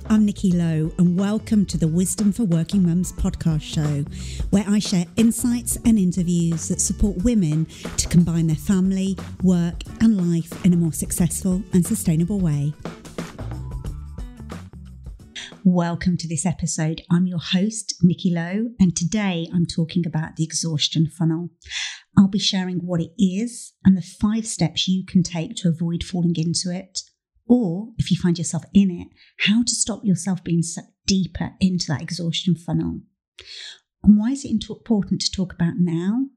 I'm Nikki Lowe and welcome to the Wisdom for Working Mums podcast show, where I share insights and interviews that support women to combine their family, work and life in a more successful and sustainable way. Welcome to this episode. I'm your host, Nikki Lowe, and today I'm talking about the Exhaustion Funnel. I'll be sharing what it is and the 5 steps you can take to avoid falling into it. Or, if you find yourself in it, how to stop yourself being sucked deeper into that exhaustion funnel. And why is it important to talk about now?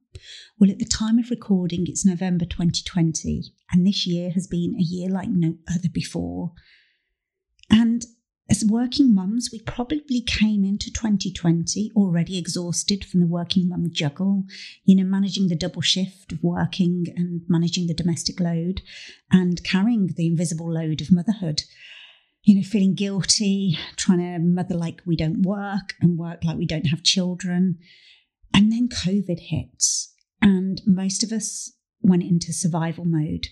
Well, at the time of recording, it's November 2020, and this year has been a year like no other before. And as working mums, we probably came into 2020 already exhausted from the working mum juggle, managing the double shift of working and managing the domestic load and carrying the invisible load of motherhood. Feeling guilty, trying to mother like we don't work and work like we don't have children. And then COVID hits and most of us went into survival mode.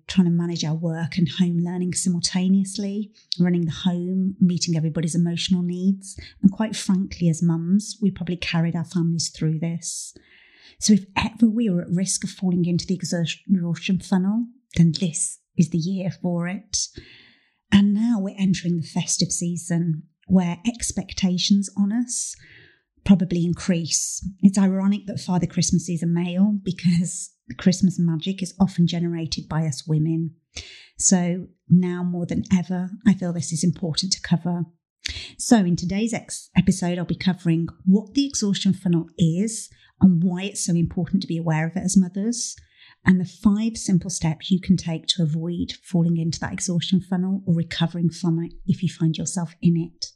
Trying to manage our work and home learning simultaneously, running the home, meeting everybody's emotional needs. And quite frankly, as mums, we probably carried our families through this. So if ever we were at risk of falling into the exhaustion funnel, then this is the year for it. And now we're entering the festive season where expectations on us probably increase. It's ironic that Father Christmas is a male because the Christmas magic is often generated by us women. So now more than ever, I feel this is important to cover. So in today's episode, I'll be covering what the exhaustion funnel is and why it's so important to be aware of it as mothers, and the 5 simple steps you can take to avoid falling into that exhaustion funnel or recovering from it if you find yourself in it.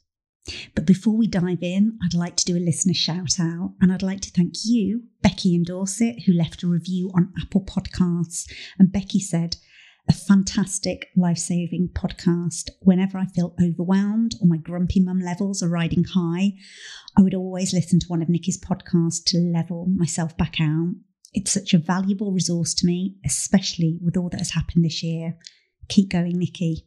But before we dive in, I'd like to do a listener shout out, and I'd like to thank you, Becky in Dorset, who left a review on Apple Podcasts. And Becky said, a fantastic life-saving podcast. Whenever I feel overwhelmed or my grumpy mum levels are riding high, I would always listen to one of Nikki's podcasts to level myself back out. It's such a valuable resource to me, especially with all that has happened this year. Keep going, Nikki.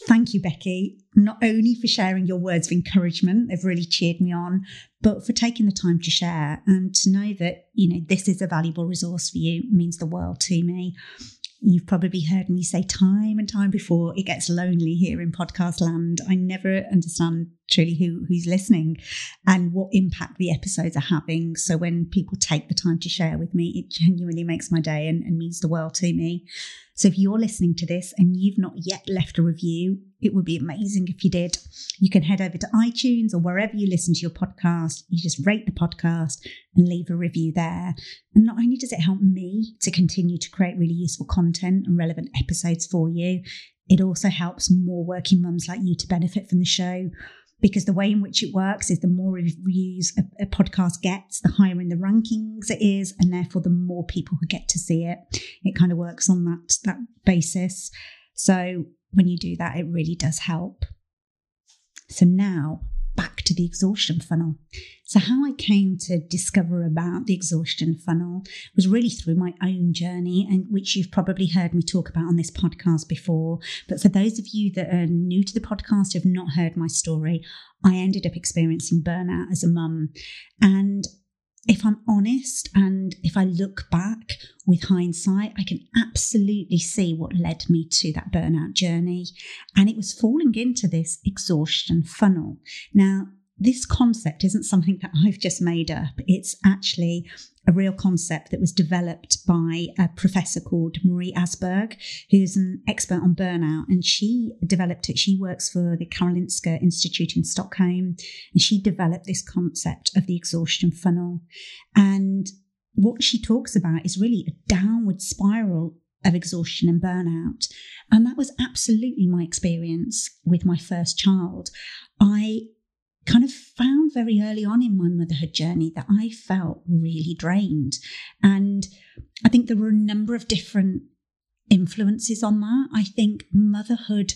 Thank you, Becky, not only for sharing your words of encouragement, they've really cheered me on, but for taking the time to share and to know that, this is a valuable resource for you means the world to me. You've probably heard me say time and time before, it gets lonely here in podcast land. I never understand truly who's listening and what impact the episodes are having. So when people take the time to share with me, it genuinely makes my day and means the world to me. So if you're listening to this and you've not yet left a review, it would be amazing if you did. You can head over to iTunes or wherever you listen to your podcast. You just rate the podcast and leave a review there. And not only does it help me to continue to create really useful content and relevant episodes for you, it also helps more working mums like you to benefit from the show. Because the way in which it works is the more reviews a podcast gets, the higher in the rankings it is, and therefore the more people who get to see it. It kind of works on that basis. So when you do that, it really does help. So now back to the exhaustion funnel. So how I came to discover about the exhaustion funnel was really through my own journey, and which you've probably heard me talk about on this podcast before. But for those of you that are new to the podcast, who have not heard my story, I ended up experiencing burnout as a mum. And if I'm honest, and if I look back with hindsight, I can absolutely see what led me to that burnout journey. And it was falling into this exhaustion funnel. Now, this concept isn't something that I've just made up. It's actually a real concept that was developed by a professor called Marie Asberg, who's an expert on burnout. And she developed it. She works for the Karolinska Institute in Stockholm. And she developed this concept of the exhaustion funnel. And what she talks about is really a downward spiral of exhaustion and burnout. And that was absolutely my experience with my first child. I kind of found very early on in my motherhood journey that I felt really drained. And I think there were a number of different influences on that. I think motherhood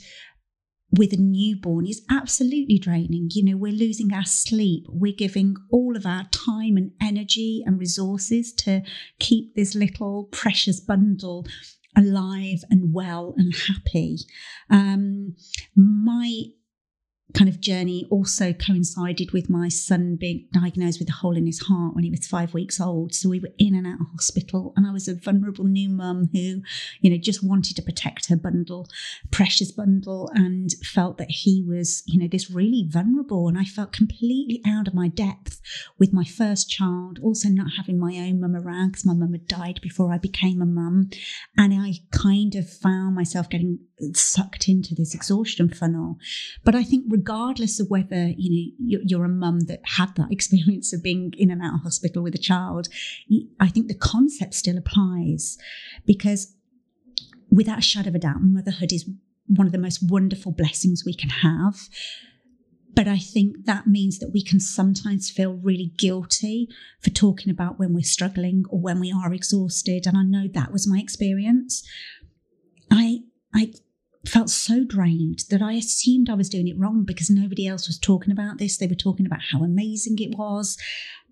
with a newborn is absolutely draining. We're losing our sleep. We're giving all of our time and energy and resources to keep this little precious bundle alive and well and happy. My kind of journey also coincided with my son being diagnosed with a hole in his heart when he was 5 weeks old. So we were in and out of hospital, and I was a vulnerable new mum who, just wanted to protect her precious bundle, and felt that he was, this really vulnerable. And I felt completely out of my depth with my first child, also not having my own mum around because my mum had died before I became a mum. And I kind of found myself getting sucked into this exhaustion funnel. But I think regardless of whether, you're a mum that had that experience of being in and out of hospital with a child, I think the concept still applies, because without a shadow of a doubt, motherhood is one of the most wonderful blessings we can have. But I think that means that we can sometimes feel really guilty for talking about when we're struggling or when we are exhausted. And I know that was my experience. I felt so drained that I assumed I was doing it wrong because nobody else was talking about this. They were talking about how amazing it was.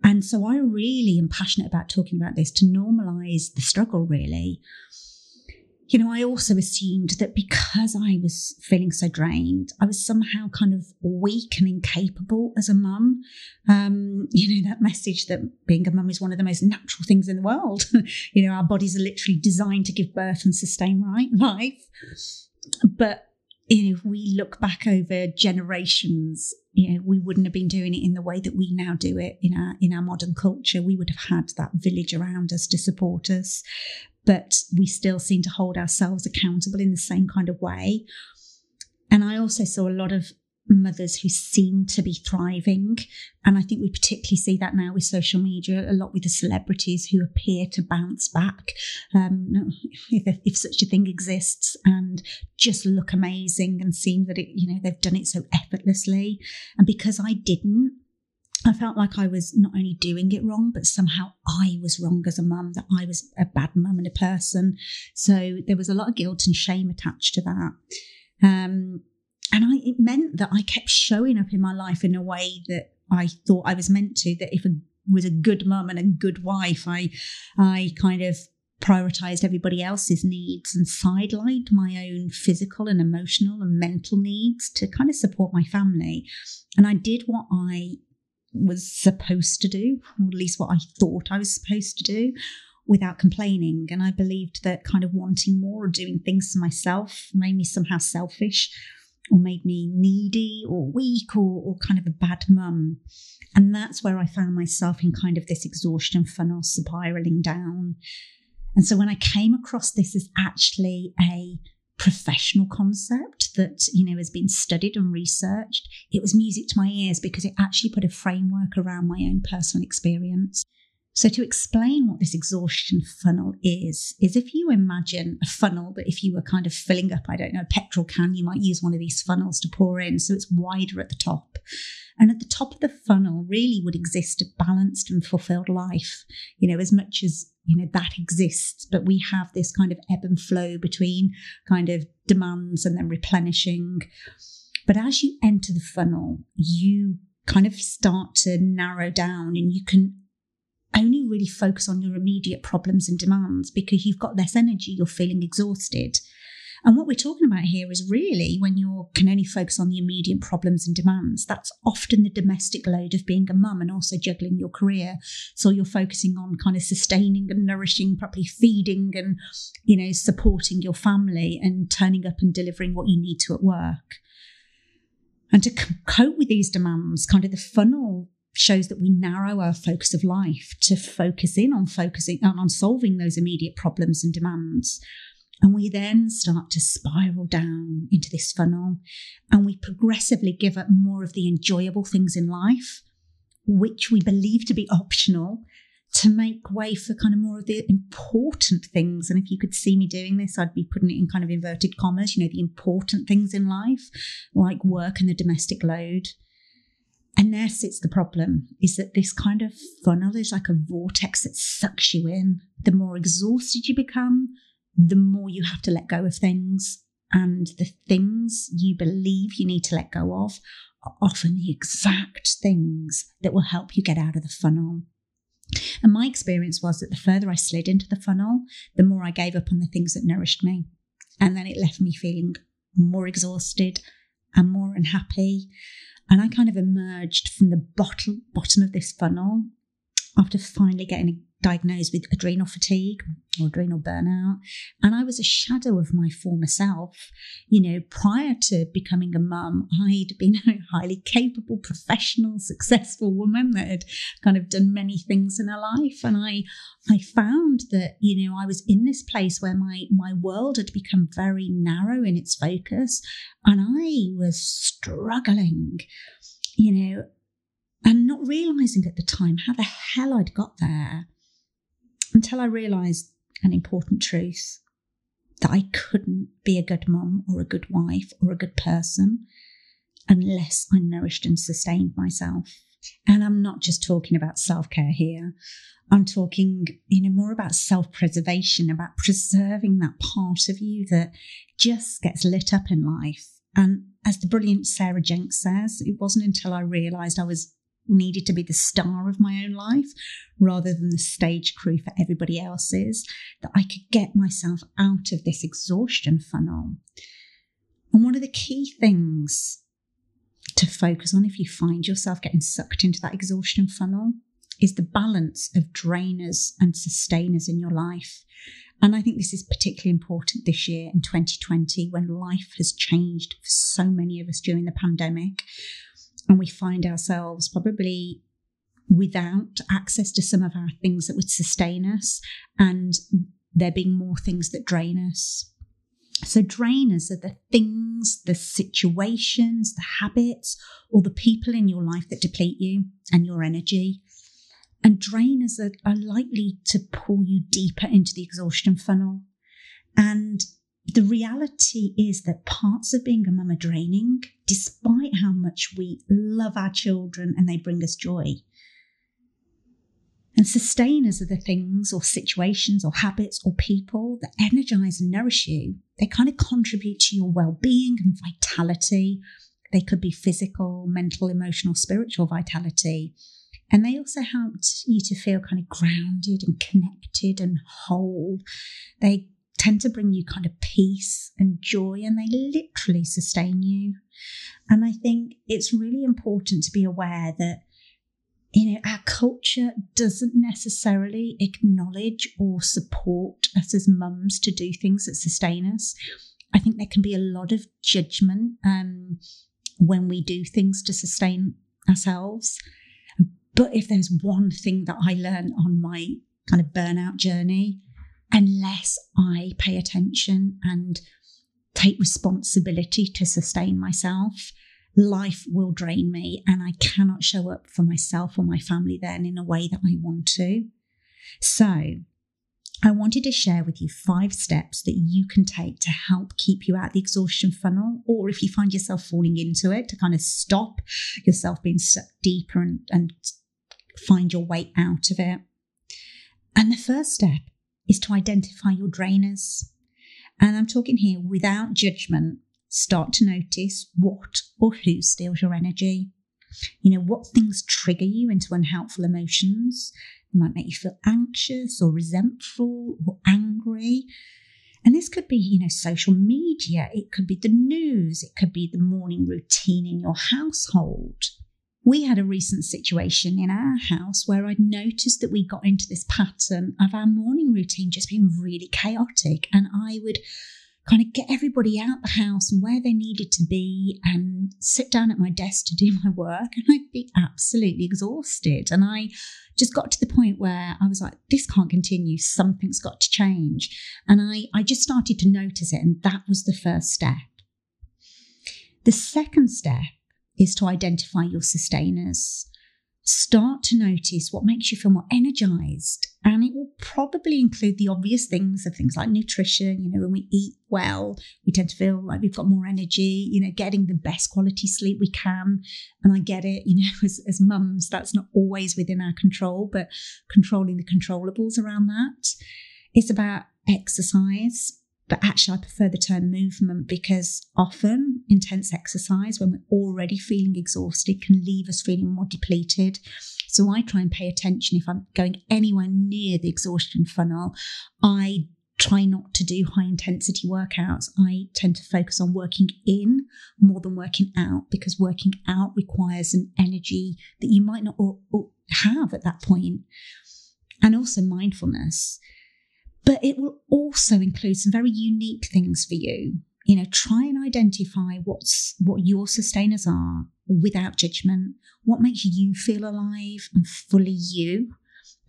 And so I really am passionate about talking about this to normalise the struggle, really. I also assumed that because I was feeling so drained, I was somehow kind of weak and incapable as a mum. That message that being a mum is one of the most natural things in the world. Our bodies are literally designed to give birth and sustain life. But, if we look back over generations, we wouldn't have been doing it in the way that we now do it in our modern culture. We would have had that village around us to support us. But we still seem to hold ourselves accountable in the same kind of way. And I also saw a lot of mothers who seem to be thriving. And I think we particularly see that now with social media, a lot with the celebrities who appear to bounce back, if such a thing exists, and just look amazing and seem that they've done it so effortlessly. And because I didn't, I felt like I was not only doing it wrong, but somehow I was wrong as a mum, that I was a bad mum and a person. So there was a lot of guilt and shame attached to that. It meant that I kept showing up in my life in a way that I thought I was meant to, that if I was a good mum and a good wife, I kind of prioritised everybody else's needs and sidelined my own physical and emotional and mental needs to kind of support my family. And I did what I was supposed to do, or at least what I thought I was supposed to do, without complaining. And I believed that kind of wanting more or doing things for myself made me somehow selfish, or made me needy or weak or kind of a bad mum. And that's where I found myself in kind of this exhaustion funnel spiraling down. And so when I came across this as actually a professional concept that, has been studied and researched, it was music to my ears, because it actually put a framework around my own personal experience. So to explain what this exhaustion funnel is if you imagine a funnel, but if you were kind of filling up, a petrol can, you might use one of these funnels to pour in. So it's wider at the top. And at the top of the funnel really would exist a balanced and fulfilled life, as much as, that exists. But we have this kind of ebb and flow between kind of demands and then replenishing. But as you enter the funnel, you kind of start to narrow down, and you can only really focus on your immediate problems and demands because you've got less energy, you're feeling exhausted. And what we're talking about here is really when you can only focus on the immediate problems and demands, that's often the domestic load of being a mum and also juggling your career. So you're focusing on kind of sustaining and nourishing, properly feeding and, supporting your family and turning up and delivering what you need to at work. And to cope with these demands, kind of the funnel shows that we narrow our focus of life to focusing on solving those immediate problems and demands. And we then start to spiral down into this funnel, and we progressively give up more of the enjoyable things in life, which we believe to be optional, to make way for kind of more of the important things. And if you could see me doing this, I'd be putting it in kind of inverted commas, the important things in life, like work and the domestic load. And there sits the problem, is that this kind of funnel is like a vortex that sucks you in. The more exhausted you become, the more you have to let go of things. And the things you believe you need to let go of are often the exact things that will help you get out of the funnel. And my experience was that the further I slid into the funnel, the more I gave up on the things that nourished me. And then it left me feeling more exhausted and more unhappy. And I kind of emerged from the bottom of this funnel after finally getting diagnosed with adrenal fatigue or adrenal burnout. And I was a shadow of my former self. Prior to becoming a mum, I'd been a highly capable, professional, successful woman that had kind of done many things in her life. And I found that, I was in this place where my world had become very narrow in its focus. And I was struggling, and not realising at the time how the hell I'd got there, until I realised an important truth, that I couldn't be a good mum or a good wife or a good person unless I nourished and sustained myself. And I'm not just talking about self-care here. I'm talking, more about self-preservation, about preserving that part of you that just gets lit up in life. And as the brilliant Sarah Jenks says, it wasn't until I realised I needed to be the star of my own life rather than the stage crew for everybody else's that I could get myself out of this exhaustion funnel. And one of the key things to focus on if you find yourself getting sucked into that exhaustion funnel is the balance of drainers and sustainers in your life. And I think this is particularly important this year in 2020 when life has changed for so many of us during the pandemic. And we find ourselves probably without access to some of our things that would sustain us, and there being more things that drain us. So drainers are the things, the situations, the habits, or the people in your life that deplete you and your energy. And drainers are likely to pull you deeper into the exhaustion funnel. And the reality is that parts of being a mum are draining, despite how much we love our children and they bring us joy. And sustainers are the things or situations or habits or people that energize and nourish you. They kind of contribute to your well-being and vitality. They could be physical, mental, emotional, spiritual vitality. And they also help you to feel kind of grounded and connected and whole. They tend to bring you kind of peace and joy, and they literally sustain you. And I think it's really important to be aware that, our culture doesn't necessarily acknowledge or support us as mums to do things that sustain us. I think there can be a lot of judgment when we do things to sustain ourselves. But if there's one thing that I learned on my kind of burnout journey, unless I pay attention and take responsibility to sustain myself, life will drain me and I cannot show up for myself or my family then in a way that I want to. So I wanted to share with you 5 steps that you can take to help keep you out of the exhaustion funnel, or if you find yourself falling into it, to kind of stop yourself being sucked deeper and find your way out of it. And the first step is to identify your drainers. And I'm talking here without judgment. Start to notice what or who steals your energy. What things trigger you into unhelpful emotions. It might make you feel anxious or resentful or angry. And this could be, social media. It could be the news. It could be the morning routine in your household. We had a recent situation in our house where I'd noticed that we got into this pattern of our morning routine just being really chaotic. And I would kind of get everybody out the house and where they needed to be and sit down at my desk to do my work. And I'd be absolutely exhausted. And I just got to the point where I was like, this can't continue. Something's got to change. And I just started to notice it. And that was the first step. The second step is to identify your sustainers. Start to notice what makes you feel more energized. And it will probably include the obvious things of things like nutrition. When we eat well, we tend to feel like we've got more energy, getting the best quality sleep we can. And I get it, as mums, that's not always within our control, but controlling the controllables around that. It's about exercise. But actually, I prefer the term movement because often intense exercise, when we're already feeling exhausted, can leave us feeling more depleted. So I try and pay attention if I'm going anywhere near the exhaustion funnel. I try not to do high intensity workouts. I tend to focus on working in more than working out, because working out requires an energy that you might not or have at that point, and also mindfulness. But it will also include some very unique things for you. Try and identify what your sustainers are without judgment. What makes you feel alive and fully you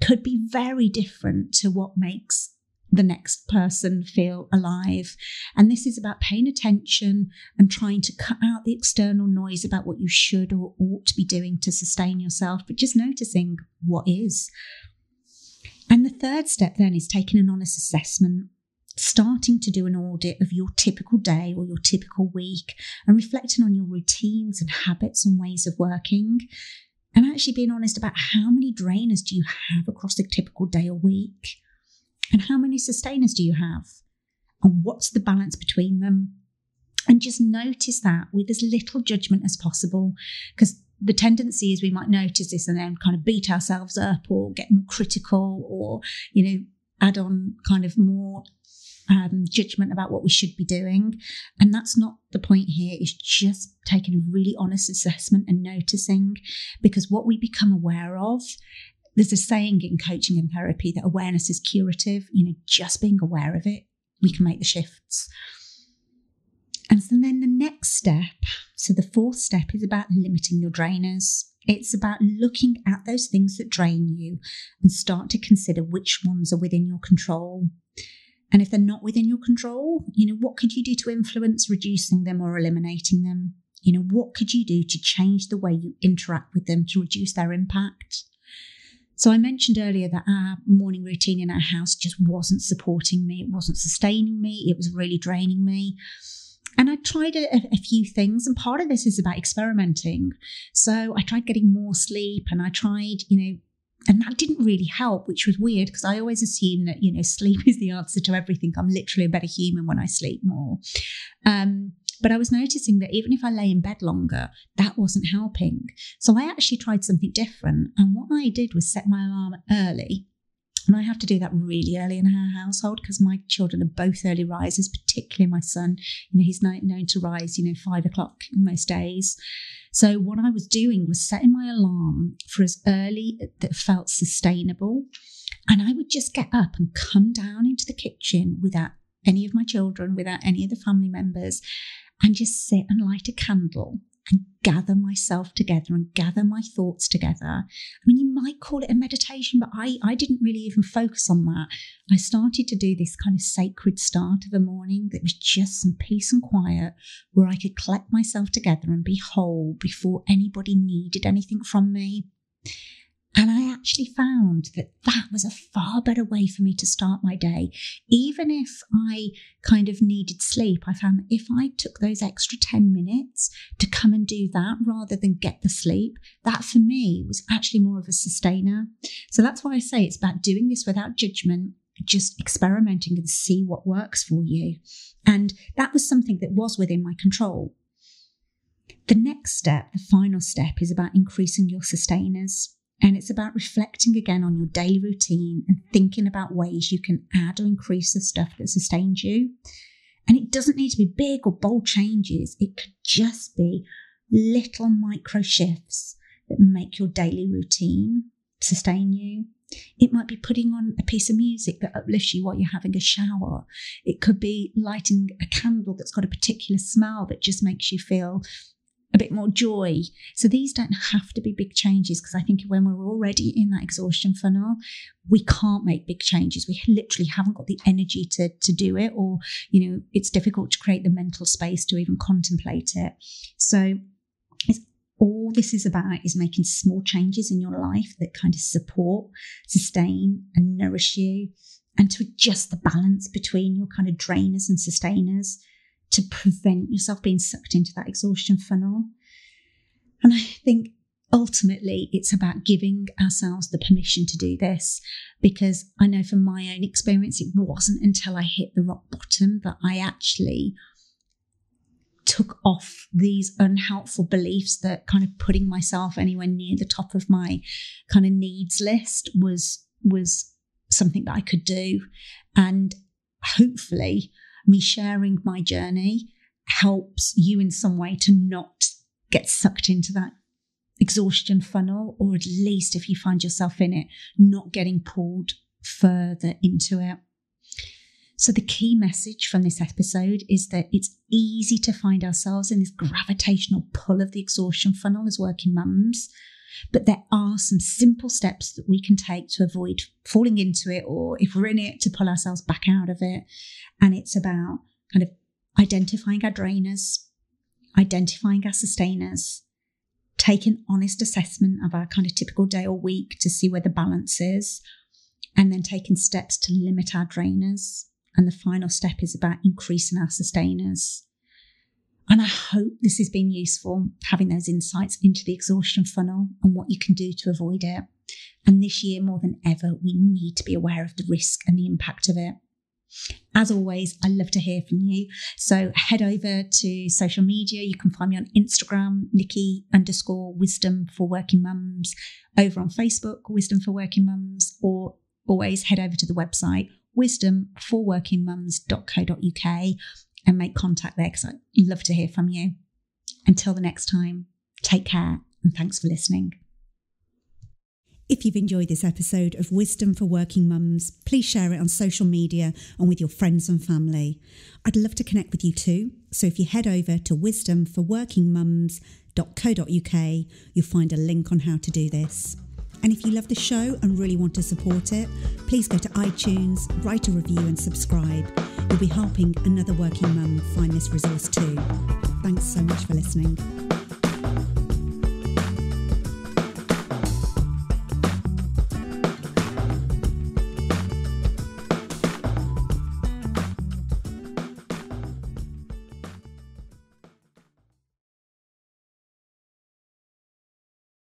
could be very different to what makes the next person feel alive. And this is about paying attention and trying to cut out the external noise about what you should or ought to be doing to sustain yourself, but just noticing what is. And the third step then is taking an honest assessment, starting to do an audit of your typical day or your typical week, and reflecting on your routines and habits and ways of working, and actually being honest about how many drainers do you have across a typical day or week, and how many sustainers do you have, and what's the balance between them. And just notice that with as little judgment as possible, because the tendency is we might notice this and then kind of beat ourselves up or get more critical or, add on kind of more judgment about what we should be doing. And that's not the point here. It's just taking a really honest assessment and noticing, because what we become aware of, there's a saying in coaching and therapy that awareness is curative. Just being aware of it, we can make the shifts. And so then the next step, so the fourth step, is about limiting your drainers. It's about looking at those things that drain you and start to consider which ones are within your control. And if they're not within your control, what could you do to influence reducing them or eliminating them? What could you do to change the way you interact with them to reduce their impact? So I mentioned earlier that our morning routine in our house just wasn't supporting me. It wasn't sustaining me. It was really draining me. And I tried a few things, and part of this is about experimenting. So I tried getting more sleep, and I tried, and that didn't really help, which was weird because I always assume that, sleep is the answer to everything. I'm literally a better human when I sleep more. But I was noticing that even if I lay in bed longer, that wasn't helping. So I actually tried something different. And what I did was set my alarm early. And I have to do that really early in our household because my children are both early risers, particularly my son. He's known to rise, 5 o'clock most days. So what I was doing was setting my alarm for as early that felt sustainable. And I would just get up and come down into the kitchen without any of my children, without any of the family members, and just sit and light a candle and gather myself together and gather my thoughts together. You might call it a meditation, but I didn't really even focus on that. I started to do this kind of sacred start of a morning that was just some peace and quiet where I could collect myself together and be whole before anybody needed anything from me. And I actually found that was a far better way for me to start my day. Even if I kind of needed sleep, I found that if I took those extra 10 minutes to come and do that rather than get the sleep, that for me was actually more of a sustainer. So that's why I say it's about doing this without judgment, just experimenting and see what works for you. And that was something that was within my control. The next step, the final step, is about increasing your sustainers. And it's about reflecting again on your daily routine and thinking about ways you can add or increase the stuff that sustains you. And it doesn't need to be big or bold changes. It could just be little micro shifts that make your daily routine sustain you. It might be putting on a piece of music that uplifts you while you're having a shower. It could be lighting a candle that's got a particular smell that just makes you feel a bit more joy. So these don't have to be big changes, because I think when we're already in that exhaustion funnel, we can't make big changes. We literally haven't got the energy to do it, or, it's difficult to create the mental space to even contemplate it. So all this is about is making small changes in your life that kind of support, sustain and nourish you, and to adjust the balance between your kind of drainers and sustainers, to prevent yourself being sucked into that exhaustion funnel. And I think ultimately it's about giving ourselves the permission to do this, because I know from my own experience, it wasn't until I hit the rock bottom that I actually took off these unhelpful beliefs that kind of putting myself anywhere near the top of my kind of needs list was something that I could do. And hopefully me sharing my journey helps you in some way to not get sucked into that exhaustion funnel, or at least if you find yourself in it, not getting pulled further into it. So the key message from this episode is that it's easy to find ourselves in this gravitational pull of the exhaustion funnel as working mums, but there are some simple steps that we can take to avoid falling into it, or if we're in it, to pull ourselves back out of it. And it's about kind of identifying our drainers, identifying our sustainers, take an honest assessment of our kind of typical day or week to see where the balance is, and then taking steps to limit our drainers. And the final step is about increasing our sustainers. And I hope this has been useful, having those insights into the exhaustion funnel and what you can do to avoid it. And this year, more than ever, we need to be aware of the risk and the impact of it. As always, I love to hear from you. So head over to social media. You can find me on Instagram, Nikki_Wisdom for Working Mums, over on Facebook, Wisdom for Working Mums, or always head over to the website, wisdomforworkingmums.co.uk, and make contact there, because I'd love to hear from you. Until the next time, take care and thanks for listening. If you've enjoyed this episode of Wisdom for Working Mums, please share it on social media and with your friends and family. I'd love to connect with you too. So if you head over to wisdomforworkingmums.co.uk, you'll find a link on how to do this. And if you love the show and really want to support it, please go to iTunes, write a review and subscribe. You'll be helping another working mum find this resource too. Thanks so much for listening.